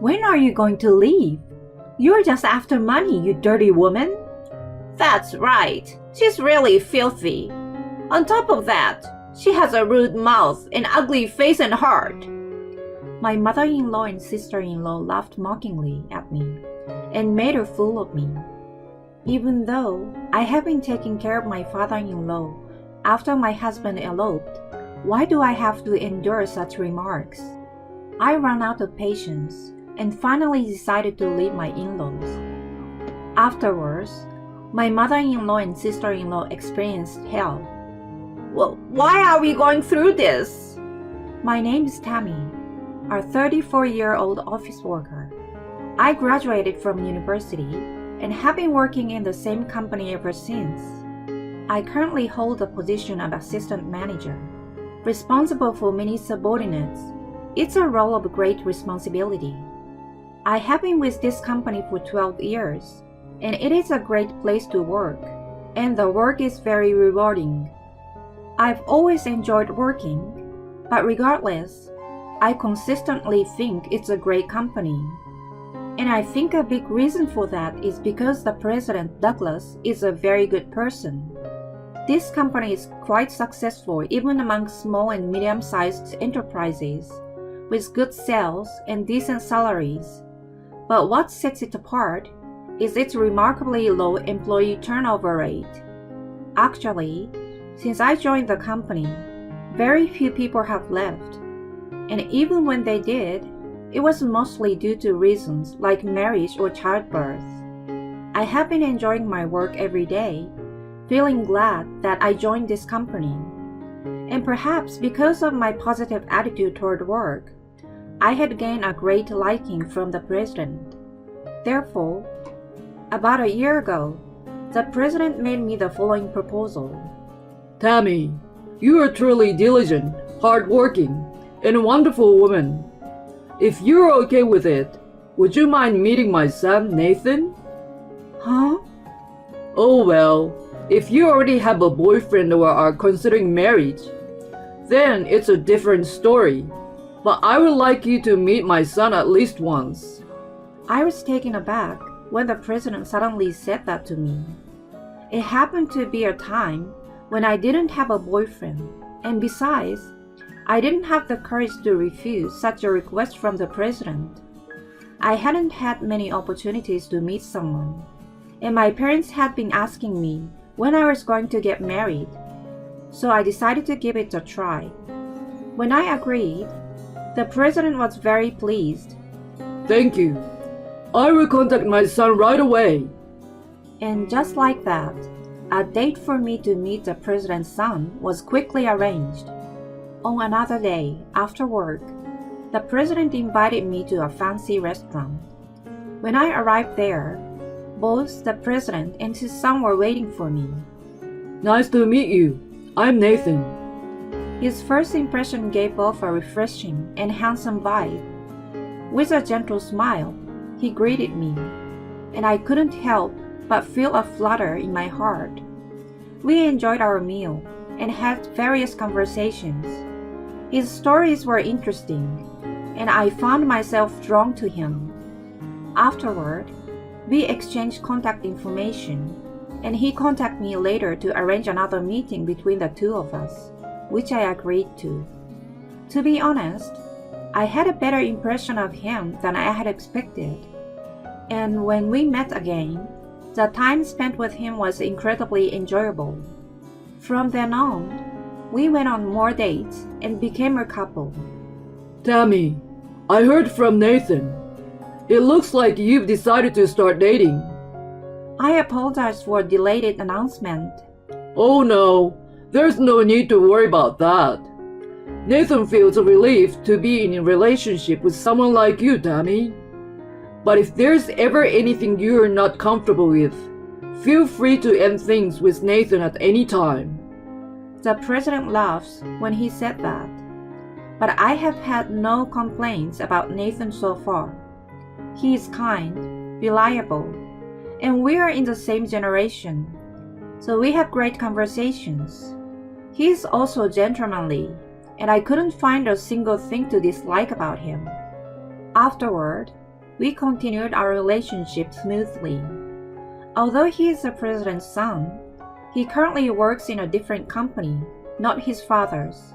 When are you going to leave? You're just after money, you dirty woman. That's right. She's really filthy. On top of that, she has a rude mouth, an ugly face and heart. My mother-in-law and sister-in-law laughed mockingly at me and made a fool of me. Even though I have been taking care of my father-in-law after my husband eloped, why do I have to endure such remarks? I ran out of patience and finally decided to leave my in-laws. Afterwards, my mother-in-law and sister-in-law experienced hell. Well, why are we going through this? My name is Tammy, a 34-year-old office worker. I graduated from university and have been working in the same company ever since. I currently hold the position of assistant manager, responsible for many subordinates. It's a role of great responsibility. I have been with this company for 12 years, and it is a great place to work, and the work is very rewarding. I've always enjoyed working, but regardless, I consistently think it's a great company. And I think a big reason for that is because the president, Douglas, is a very good person. This company is quite successful even among small and medium-sized enterprises, with good sales and decent salaries. But what sets it apart is its remarkably low employee turnover rate. Actually, since I joined the company, very few people have left, and even when they did, it was mostly due to reasons like marriage or childbirth. I have been enjoying my work every day, feeling glad that I joined this company. And perhaps because of my positive attitude toward work, I had gained a great liking from the president. Therefore, about a year ago, the president made me the following proposal. Tammy, you are truly diligent, hardworking, and a wonderful woman. If you're okay with it, would you mind meeting my son, Nathan? Huh? Oh well, if you already have a boyfriend or are considering marriage, then it's a different story. But I would like you to meet my son at least once. I was taken aback when the president suddenly said that to me. It happened to be a time when I didn't have a boyfriend, and besides, I didn't have the courage to refuse such a request from the president. I hadn't had many opportunities to meet someone, and my parents had been asking me when I was going to get married, so I decided to give it a try. When I agreed, the president was very pleased. Thank you. I will contact my son right away. And just like that, a date for me to meet the president's son was quickly arranged. On another day, after work, the president invited me to a fancy restaurant. When I arrived there, both the president and his son were waiting for me. Nice to meet you. I'm Nathan. His first impression gave off a refreshing and handsome vibe. With a gentle smile, he greeted me, and I couldn't help but feel a flutter in my heart. We enjoyed our meal and had various conversations. His stories were interesting, and I found myself drawn to him. Afterward, we exchanged contact information, and he contacted me later to arrange another meeting between the two of us, which I agreed to. To be honest, I had a better impression of him than I had expected, and when we met again, the time spent with him was incredibly enjoyable. From then on, we went on more dates and became a couple. Tammy, I heard from Nathan. It looks like you've decided to start dating. I apologize for a delayed announcement. Oh no, there's no need to worry about that. Nathan feels relieved to be in a relationship with someone like you, Tammy. But if there's ever anything you're not comfortable with, feel free to end things with Nathan at any time. The president laughs when he said that, but I have had no complaints about Nathan so far. He is kind, reliable, and we are in the same generation, so we have great conversations. He is also gentlemanly, and I couldn't find a single thing to dislike about him. Afterward, We continued our relationship smoothly. Although he is the president's son, he currently works in a different company, not his father's.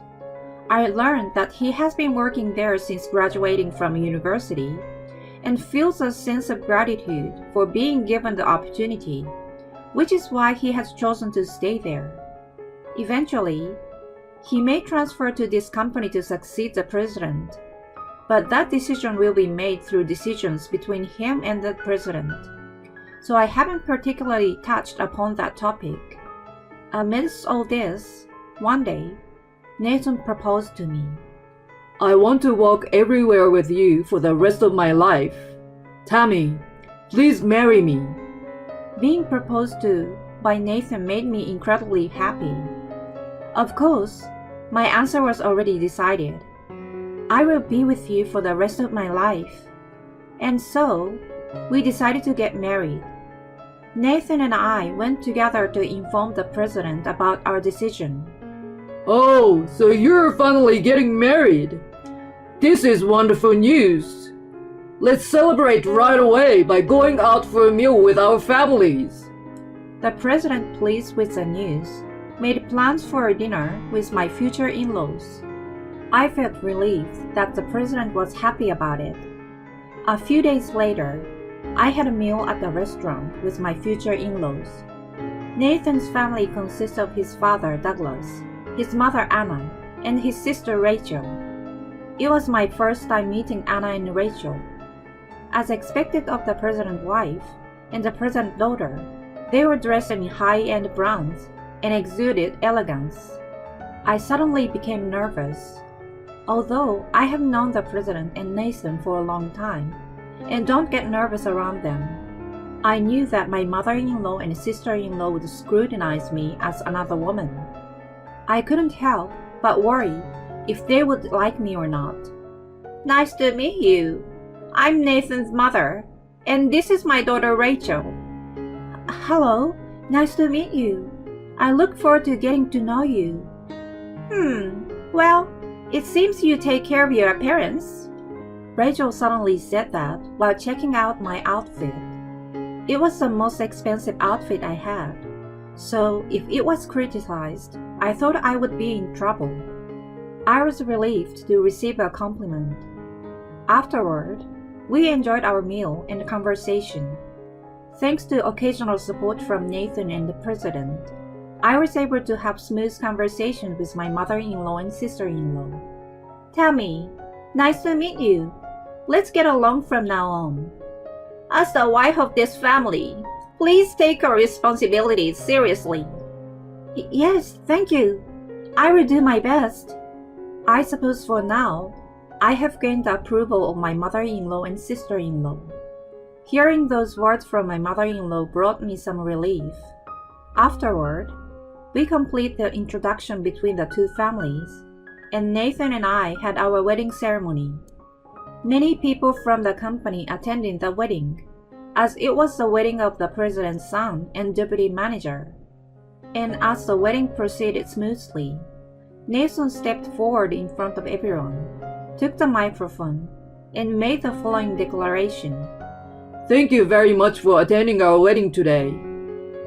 I learned that he has been working there since graduating from university and feels a sense of gratitude for being given the opportunity, which is why he has chosen to stay there. Eventually, he may transfer to this company to succeed the president, but that decision will be made through decisions between him and the president. So I haven't particularly touched upon that topic. Amidst all this, one day, Nathan proposed to me. I want to walk everywhere with you for the rest of my life. Tammy, please marry me. Being proposed to by Nathan made me incredibly happy. Of course, my answer was already decided. I will be with you for the rest of my life. And so, we decided to get married. Nathan and I went together to inform the president about our decision. Oh, so you're finally getting married. This is wonderful news. Let's celebrate right away by going out for a meal with our families. The president, pleased with the news, made plans for a dinner with my future in-laws. I felt relieved that the president was happy about it. A few days later, I had a meal at the restaurant with my future in-laws. Nathan's family consists of his father, Douglas, his mother, Anna, and his sister, Rachel. It was my first time meeting Anna and Rachel. As expected of the president's wife and the president's daughter, they were dressed in high-end browns and exuded elegance. I suddenly became nervous. Although I have known the president and Nathan for a long time, and don't get nervous around them, I knew that my mother-in-law and sister-in-law would scrutinize me as another woman. I couldn't help but worry if they would like me or not. Nice to meet you. I'm Nathan's mother, and this is my daughter Rachel. Hello, nice to meet you. I look forward to getting to know you. Well, it seems you take care of your appearance. Rachel suddenly said that while checking out my outfit. It was the most expensive outfit I had, so if it was criticized, I thought I would be in trouble. I was relieved to receive a compliment. Afterward, we enjoyed our meal and conversation. Thanks to occasional support from Nathan and the president, I was able to have smooth conversation with my mother-in-law and sister-in-law. Tammy, nice to meet you. Let's get along from now on. As the wife of this family, please take your responsibilities seriously. Yes, thank you. I will do my best. I suppose for now, I have gained the approval of my mother-in-law and sister-in-law. Hearing those words from my mother-in-law brought me some relief. Afterward, we complete the introduction between the two families, and Nathan and I had our wedding ceremony. Many people from the company attended the wedding, as it was the wedding of the president's son and deputy manager. And as the wedding proceeded smoothly, Nathan stepped forward in front of everyone, took the microphone, and made the following declaration. Thank you very much for attending our wedding today.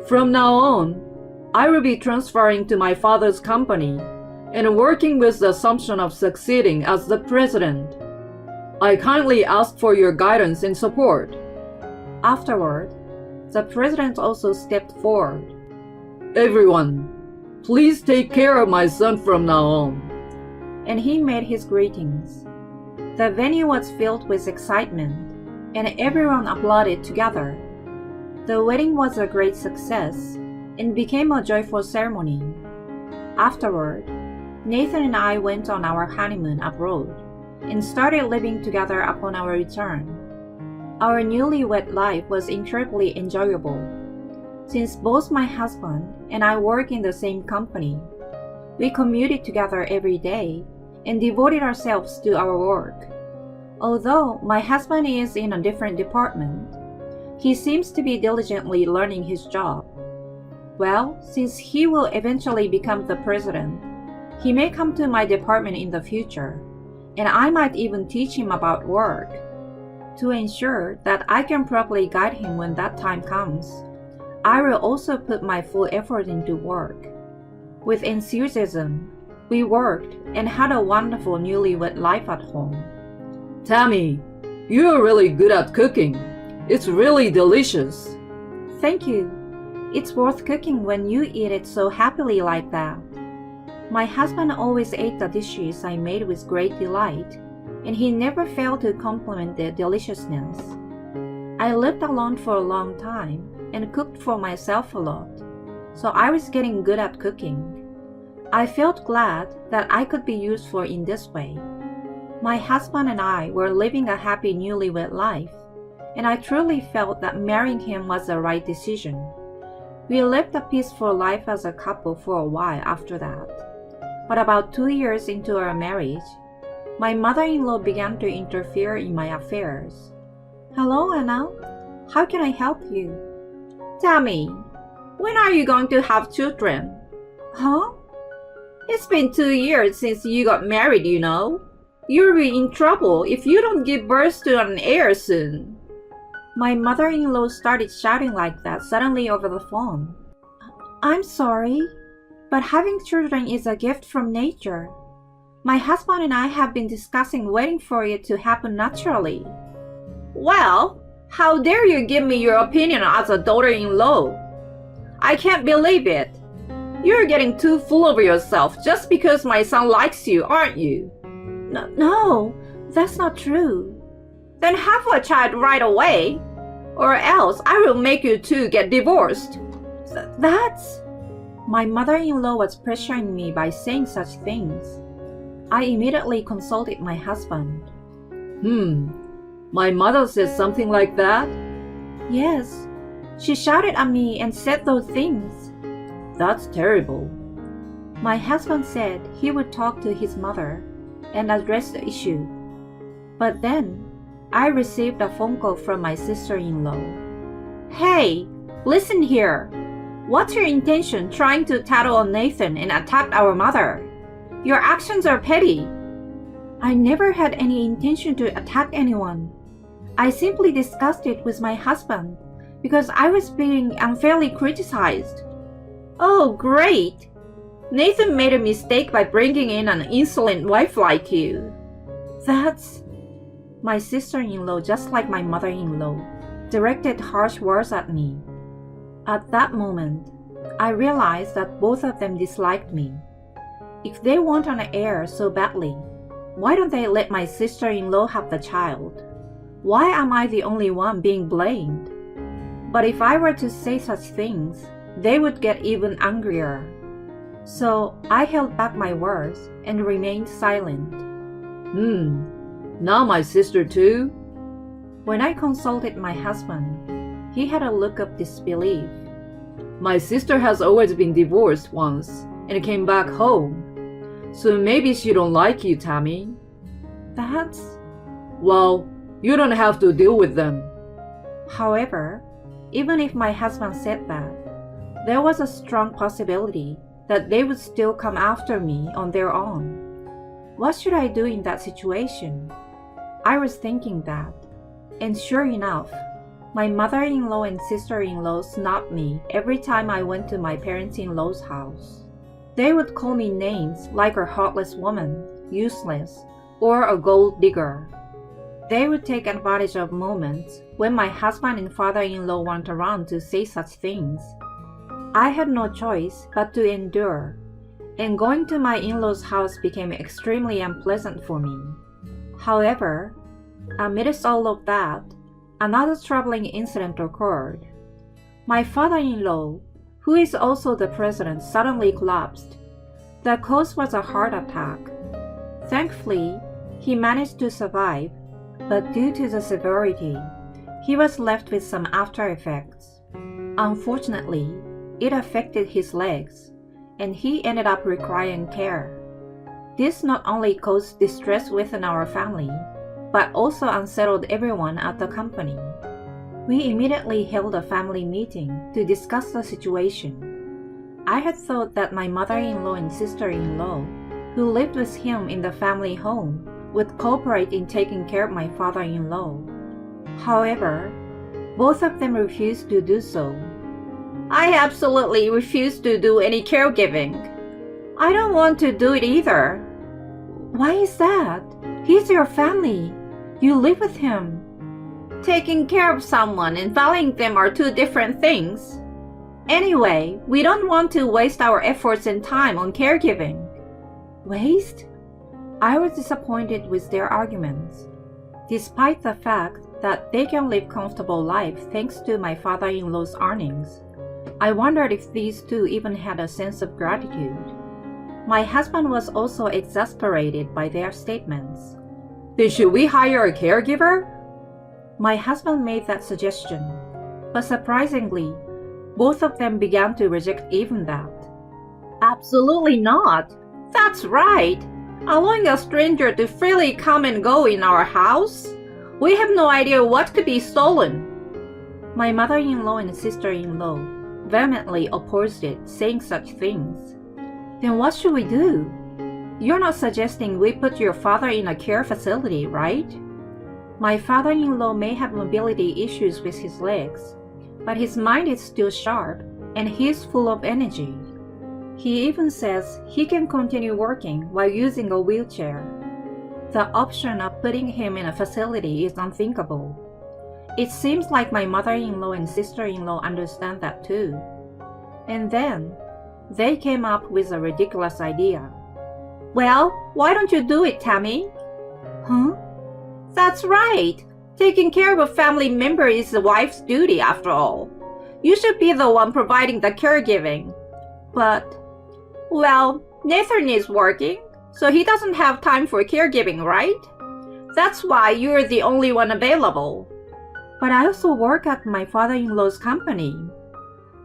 From now on, I will be transferring to my father's company and working with the assumption of succeeding as the president. I kindly ask for your guidance and support. Afterward, the president also stepped forward. Everyone, please take care of my son from now on. And he made his greetings. The venue was filled with excitement, and everyone applauded together. The wedding was a great success and became a joyful ceremony. Afterward, Nathan and I went on our honeymoon abroad and started living together upon our return. Our newlywed life was incredibly enjoyable. Since both my husband and I work in the same company, we commuted together every day and devoted ourselves to our work. Although my husband is in a different department, he seems to be diligently learning his job. Well, since he will eventually become the president, he may come to my department in the future, and I might even teach him about work. To ensure that I can properly guide him when that time comes, I will also put my full effort into work. With enthusiasm, we worked and had a wonderful newlywed life at home. Tammy, you're really good at cooking. It's really delicious. Thank you. It's worth cooking when you eat it so happily like that. My husband always ate the dishes I made with great delight, and he never failed to compliment their deliciousness. I lived alone for a long time and cooked for myself a lot, so I was getting good at cooking. I felt glad that I could be useful in this way. My husband and I were living a happy newlywed life, and I truly felt that marrying him was the right decision. We lived a peaceful life as a couple for a while after that. But about 2 years into our marriage, my mother-in-law began to interfere in my affairs. Hello, Anna. How can I help you? Tammy, when are you going to have children? Huh? It's been 2 years since you got married, you know. You'll be in trouble if you don't give birth to an heir soon. My mother-in-law started shouting like that suddenly over the phone. I'm sorry, but having children is a gift from nature. My husband and I have been discussing waiting for it to happen naturally. Well, how dare you give me your opinion as a daughter-in-law? I can't believe it. You're getting too full of yourself just because my son likes you, aren't you? No, that's not true. Then have a child right away, or else I will make you two get divorced. That's... My mother-in-law was pressuring me by saying such things. I immediately consulted my husband. My mother said something like that? Yes, she shouted at me and said those things. That's terrible. My husband said he would talk to his mother and address the issue. But then, I received a phone call from my sister-in-law. Hey, listen here. What's your intention trying to tattle on Nathan and attack our mother? Your actions are petty. I never had any intention to attack anyone. I simply discussed it with my husband because I was being unfairly criticized. Oh, great. Nathan made a mistake by bringing in an insolent wife like you. That's... My sister-in-law, just like my mother-in-law, directed harsh words at me. At that moment, I realized that both of them disliked me. If they want an heir so badly, why don't they let my sister-in-law have the child? Why am I the only one being blamed? But if I were to say such things, they would get even angrier. So I held back my words and remained silent. Now my sister too? When I consulted my husband, he had a look of disbelief. My sister has always been divorced once and came back home. So maybe she don't like you, Tammy. That's... Well, you don't have to deal with them. However, even if my husband said that, there was a strong possibility that they would still come after me on their own. What should I do in that situation? I was thinking that, and sure enough, my mother-in-law and sister-in-law snubbed me every time I went to my parents-in-law's house. They would call me names like a heartless woman, useless, or a gold digger. They would take advantage of moments when my husband and father-in-law weren't around to say such things. I had no choice but to endure, and going to my in-laws' house became extremely unpleasant for me. However, amidst all of that, another troubling incident occurred. My father-in-law, who is also the president, suddenly collapsed. The cause was a heart attack. Thankfully, he managed to survive, but due to the severity, he was left with some after effects. Unfortunately, it affected his legs, and he ended up requiring care. This not only caused distress within our family, but also unsettled everyone at the company. We immediately held a family meeting to discuss the situation. I had thought that my mother-in-law and sister-in-law, who lived with him in the family home, would cooperate in taking care of my father-in-law. However, both of them refused to do so. I absolutely refuse to do any caregiving. I don't want to do it either. Why is that? He's your family. You live with him. Taking care of someone and valuing them are two different things. Anyway, we don't want to waste our efforts and time on caregiving. Waste? I was disappointed with their arguments. Despite the fact that they can live comfortable life thanks to my father-in-law's earnings, I wondered if these two even had a sense of gratitude. My husband was also exasperated by their statements. Then should we hire a caregiver? My husband made that suggestion, but surprisingly, both of them began to reject even that. Absolutely not. That's right. Allowing a stranger to freely come and go in our house? We have no idea what could be stolen. My mother-in-law and sister-in-law vehemently opposed it, saying such things. Then what should we do? You're not suggesting we put your father in a care facility, right? My father-in-law may have mobility issues with his legs, but his mind is still sharp and he's full of energy. He even says he can continue working while using a wheelchair. The option of putting him in a facility is unthinkable. It seems like my mother-in-law and sister-in-law understand that too. And then, they came up with a ridiculous idea. Well, why don't you do it, Tammy? Huh? That's right. Taking care of a family member is the wife's duty after all. You should be the one providing the caregiving. But, well, Nathan is working, so he doesn't have time for caregiving, right? That's why you're the only one available. But I also work at my father-in-law's company.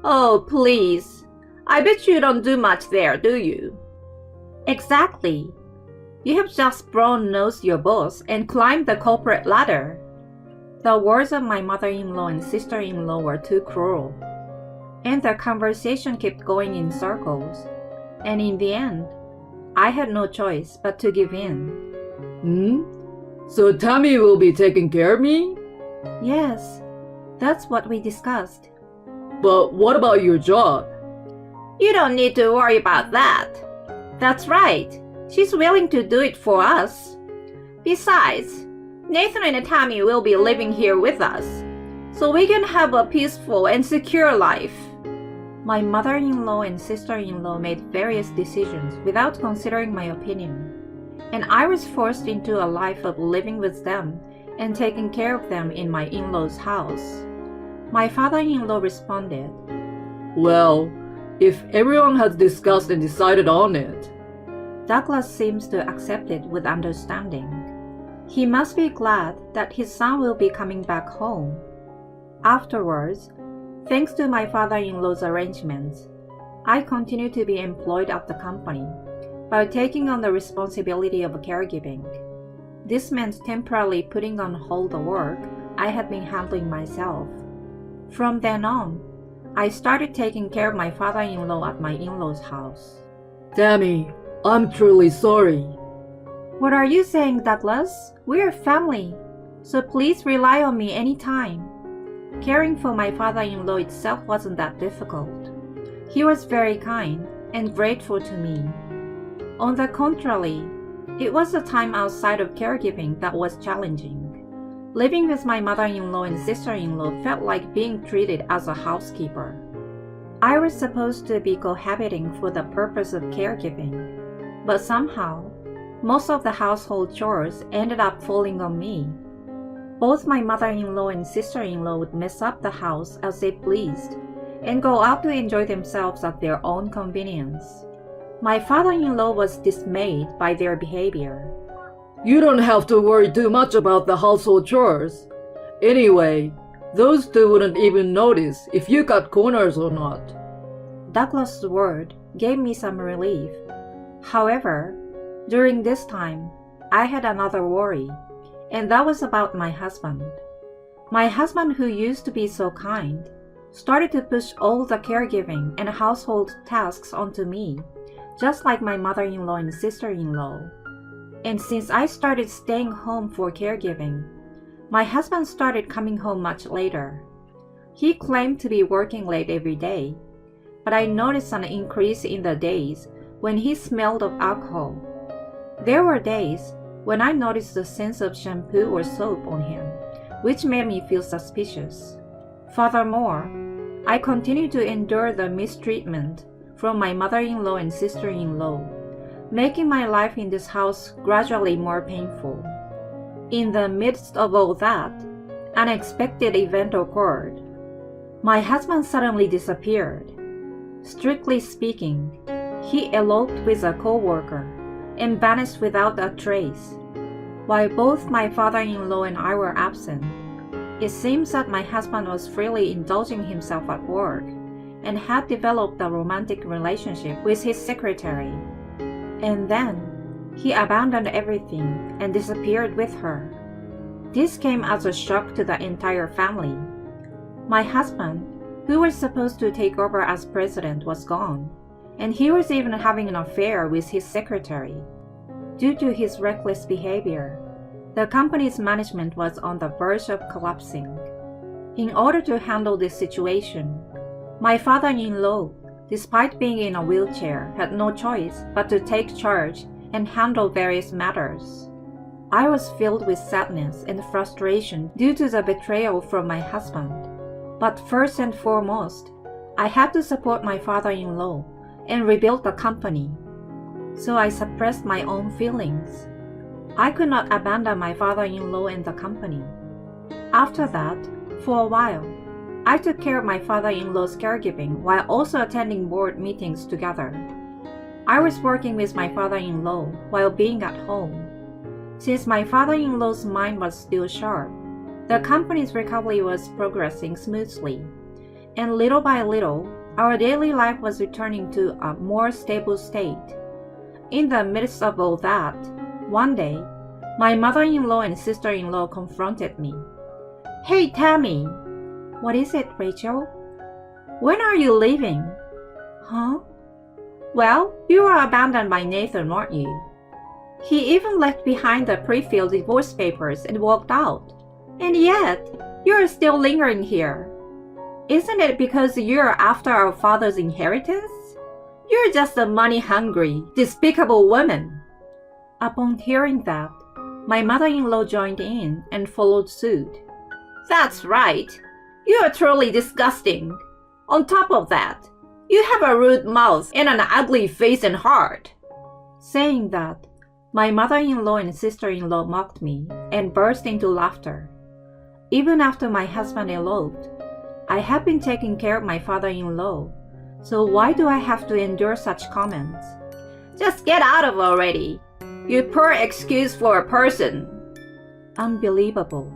Oh, please. I bet you don't do much there, do you? Exactly. You have just brown-nosed your boss and climbed the corporate ladder. The words of my mother-in-law and sister-in-law were too cruel. And their conversation kept going in circles. And in the end, I had no choice but to give in. So Tammy will be taking care of me? Yes, that's what we discussed. But what about your job? You don't need to worry about that. That's right. She's willing to do it for us. Besides, Nathan and Tammy will be living here with us, so we can have a peaceful and secure life. My mother-in-law and sister-in-law made various decisions without considering my opinion, and I was forced into a life of living with them and taking care of them in my in-laws' house. My father-in-law responded, Well, if everyone has discussed and decided on it. Douglas seems to accept it with understanding. He must be glad that his son will be coming back home. Afterwards, thanks to my father-in-law's arrangements, I continued to be employed at the company by taking on the responsibility of caregiving. This meant temporarily putting on hold the work I had been handling myself. From then on, I started taking care of my father-in-law at my in-laws' house. Tammy, I'm truly sorry. What are you saying, Douglas? We're family, so please rely on me anytime. Caring for my father-in-law itself wasn't that difficult. He was very kind and grateful to me. On the contrary, it was the time outside of caregiving that was challenging. Living with my mother-in-law and sister-in-law felt like being treated as a housekeeper. I was supposed to be cohabiting for the purpose of caregiving, but somehow, most of the household chores ended up falling on me. Both my mother-in-law and sister-in-law would mess up the house as they pleased and go out to enjoy themselves at their own convenience. My father-in-law was dismayed by their behavior. You don't have to worry too much about the household chores. Anyway, those two wouldn't even notice if you cut corners or not. Douglas' word gave me some relief. However, during this time, I had another worry, and that was about my husband. My husband, who used to be so kind, started to push all the caregiving and household tasks onto me, just like my mother-in-law and sister-in-law. And since I started staying home for caregiving, My husband started coming home much later. He claimed to be working late every day, but I noticed an increase in the days when he smelled of alcohol. There were days when I noticed the sense of shampoo or soap on him, which made me feel suspicious. Furthermore, I continued to endure the mistreatment from my mother-in-law and sister-in-law, making my life in this house gradually more painful. In the midst of all that, an unexpected event occurred. My husband suddenly disappeared. Strictly speaking, he eloped with a co-worker and vanished without a trace. While both my father-in-law and I were absent, it seems that my husband was freely indulging himself at work and had developed a romantic relationship with his secretary. And then, he abandoned everything and disappeared with her. This came as a shock to the entire family. My husband, who was supposed to take over as president, was gone, and he was even having an affair with his secretary. Due to his reckless behavior, the company's management was on the verge of collapsing. In order to handle this situation, my father-in-law, despite being in a wheelchair, had no choice but to take charge and handle various matters. I was filled with sadness and frustration due to the betrayal from my husband. But first and foremost, I had to support my father-in-law and rebuild the company. So I suppressed my own feelings. I could not abandon my father-in-law and the company. After that, for a while, I took care of my father-in-law's caregiving while also attending board meetings together. I was working with my father-in-law while being at home. Since my father-in-law's mind was still sharp, the company's recovery was progressing smoothly, and little by little, our daily life was returning to a more stable state. In the midst of all that, one day, my mother-in-law and sister-in-law confronted me. "Hey, Tammy." "What is it, Rachel?" "When are you leaving?" "Huh?" "Well, you were abandoned by Nathan, weren't you? He even left behind the pre-filled divorce papers and walked out. And yet, you're still lingering here. Isn't it because you're after our father's inheritance? You're just a money-hungry, despicable woman." Upon hearing that, my mother-in-law joined in and followed suit. "That's right. You are truly disgusting. On top of that, you have a rude mouth and an ugly face and heart." Saying that, my mother-in-law and sister-in-law mocked me and burst into laughter. Even after my husband eloped, I had been taking care of my father-in-law, so why do I have to endure such comments? "Just get out of it already. You poor excuse for a person." Unbelievable.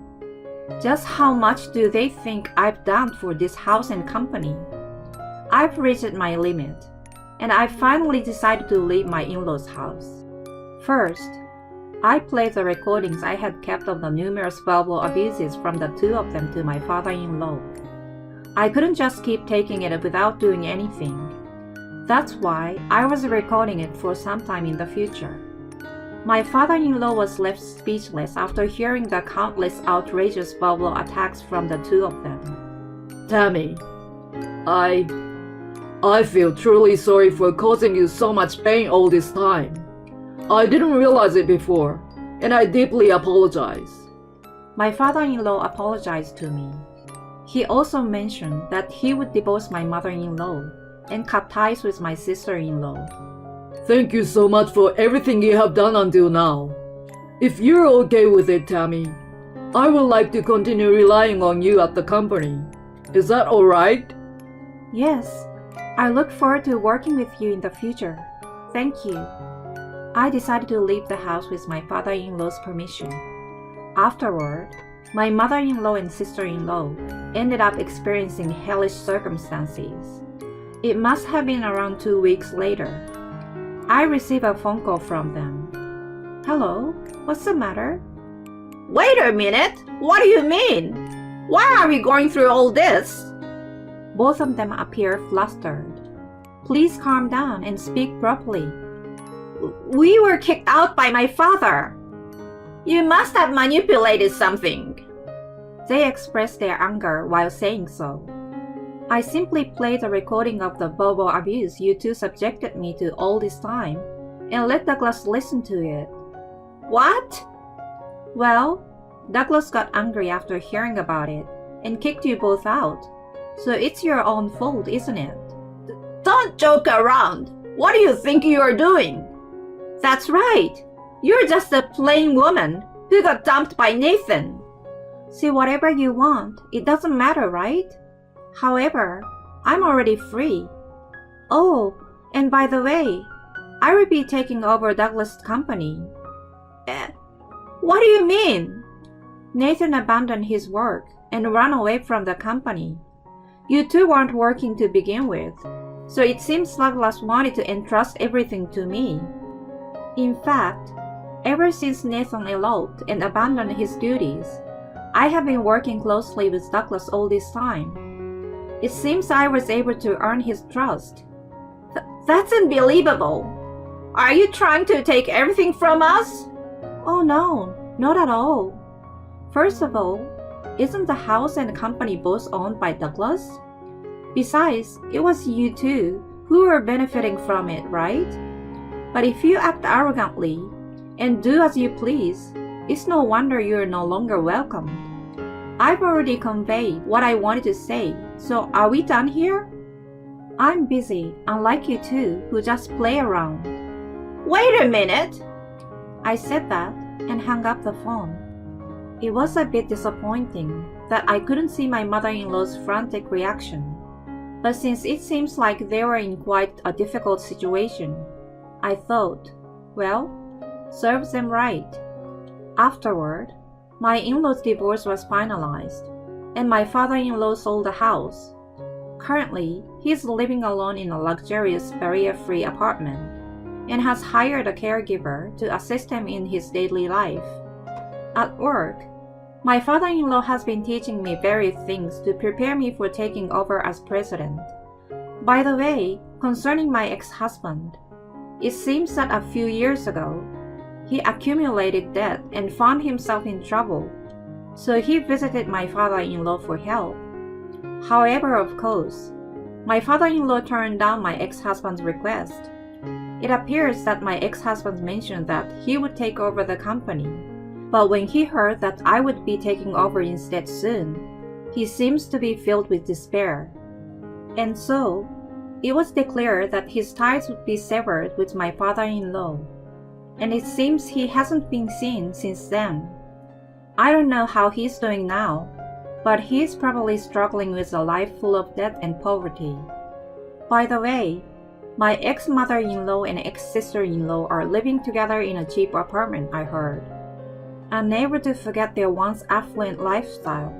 Just how much do they think I've done for this house and company? I've reached my limit, and I finally decided to leave my in-laws' house. First, I played the recordings I had kept of the numerous verbal abuses from the two of them to my father-in-law. I couldn't just keep taking it without doing anything. That's why I was recording it for some time in the future. My father-in-law was left speechless after hearing the countless outrageous verbal attacks from the two of them. Tammy, I feel truly sorry for causing you so much pain all this time. I didn't realize it before, and I deeply apologize. My father-in-law apologized to me. He also mentioned that he would divorce my mother-in-law and cut ties with my sister-in-law. Thank you so much for everything you have done until now. If you're okay with it, Tammy, I would like to continue relying on you at the company. Is that alright? Yes, I look forward to working with you in the future. Thank you. I decided to leave the house with my father-in-law's permission. Afterward, my mother-in-law and sister-in-law ended up experiencing hellish circumstances. It must have been around 2 weeks later. I received a phone call from them. "Hello, what's the matter?" Wait a minute. What do you mean? Why are we going through all this? Both of them appear flustered. "Please calm down and speak properly." We were kicked out by my father. You must have manipulated something. they expressed their anger while saying so. I simply played a recording of the verbal abuse you two subjected me to all this time and let Douglas listen to it. What? Well, Douglas got angry after hearing about it and kicked you both out. So it's your own fault, isn't it? Don't joke around. What do you think you're doing? That's right. You're just a plain woman who got dumped by Nathan. See, whatever you want, it doesn't matter, right? However, I'm already free. Oh, and by the way, I will be taking over Douglas' company. What do you mean? Nathan abandoned his work and ran away from the company. You two weren't working to begin with, so it seems Douglas wanted to entrust everything to me. In fact, ever since Nathan eloped and abandoned his duties, I have been working closely with Douglas all this time. It seems I was able to earn his trust. That's unbelievable. Are you trying to take everything from us? Oh no, not at all. First of all, isn't the house and company both owned by Douglas? Besides, it was you two who were benefiting from it, right? But if you act arrogantly and do as you please, it's no wonder you're no longer welcomed. I've already conveyed what I wanted to say, so are we done here? I'm busy, unlike you two who just play around. Wait a minute. I said that and hung up the phone. It was a bit disappointing that I couldn't see my mother-in-law's frantic reaction. But since it seems like they were in quite a difficult situation, I thought, well, serves them right. Afterward, my in-law's divorce was finalized, and my father-in-law sold the house. Currently, he's living alone in a luxurious barrier-free apartment and has hired a caregiver to assist him in his daily life. At work, my father-in-law has been teaching me various things to prepare me for taking over as president. By the way, concerning my ex-husband, it seems that a few years ago, he accumulated debt and found himself in trouble, so he visited my father-in-law for help. However, of course, my father-in-law turned down my ex-husband's request. It appears that my ex-husband mentioned that he would take over the company, but when he heard that I would be taking over instead soon, he seems to be filled with despair. And so, it was declared that his ties would be severed with my father-in-law, and it seems he hasn't been seen since then. I don't know how he's doing now, but he's probably struggling with a life full of debt and poverty. By the way, my ex-mother-in-law and ex-sister-in-law are living together in a cheap apartment, I heard. Unable to forget their once affluent lifestyle,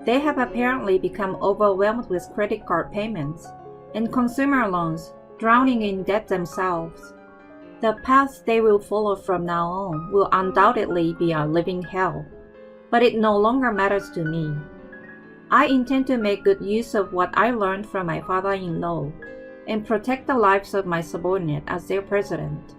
they have apparently become overwhelmed with credit card payments and consumer loans, drowning in debt themselves. The path they will follow from now on will undoubtedly be a living hell, but it no longer matters to me. I intend to make good use of what I learned from my father-in-law and protect the lives of my subordinate as their president.